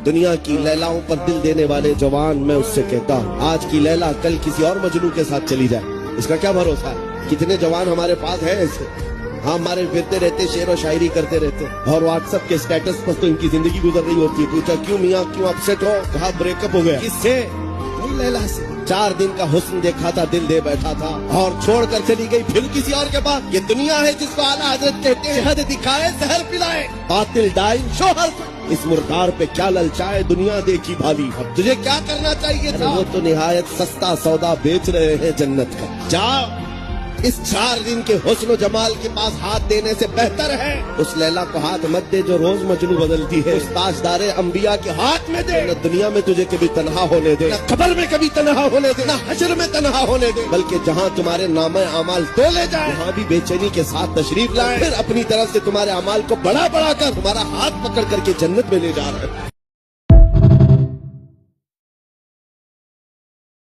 دنیا کی لیلاؤں پر دل دینے والے جوان میں اس سے کہتا ہوں آج کی لیلا کل کسی اور مجنوں کے ساتھ چلی جائے، اس کا کیا بھروسہ ہے؟ کتنے جوان ہمارے پاس ہیں ایسے، ہاں ہمارے پھرتے رہتے شعر و شاعری کرتے رہتے اور واٹس ایپ کے سٹیٹس پر تو ان کی زندگی گزر رہی ہوتی ہے۔ پوچھا کیوں میاں کیوں اپسیٹ ہو؟ کہا بریک اپ ہو گیا۔ کس سے؟ لیلا سے۔ 4 دن کا حسن دیکھا تھا دل دے بیٹھا تھا اور چھوڑ کر چلی گئی پھر کسی اور کے پاس۔ یہ دنیا ہے جس کو اعلیٰ حضرت کہتے ہیں حد دکھائے زہر پلائے، قاتل ڈائی شوہر اس مردار پہ کیا للچائے دنیا دیکھی بھالی۔ اب تجھے کیا کرنا چاہیے تھا؟ وہ تو نہایت سستا سودا بیچ رہے ہیں جنت کا۔ جا اس 4 دن کے حسن و جمال کے پاس ہاتھ دینے سے بہتر ہے اس لیلا کو ہاتھ مت دے جو روز مجنوں بدلتی ہے۔ اس تاجدار انبیاء کے ہاتھ میں دے، نہ دنیا میں تجھے کبھی تنہا ہونے دے، نہ قبر میں کبھی تنہا ہونے دے، نہ حشر میں تنہا ہونے دے، بلکہ جہاں تمہارے نامہ اعمال تولے جائے وہاں بھی بے چینی کے ساتھ تشریف لائے، پھر اپنی طرف سے تمہارے اعمال کو بڑا بڑا کر تمہارا ہاتھ پکڑ کر کے جنت میں لے جا رہے ہیں۔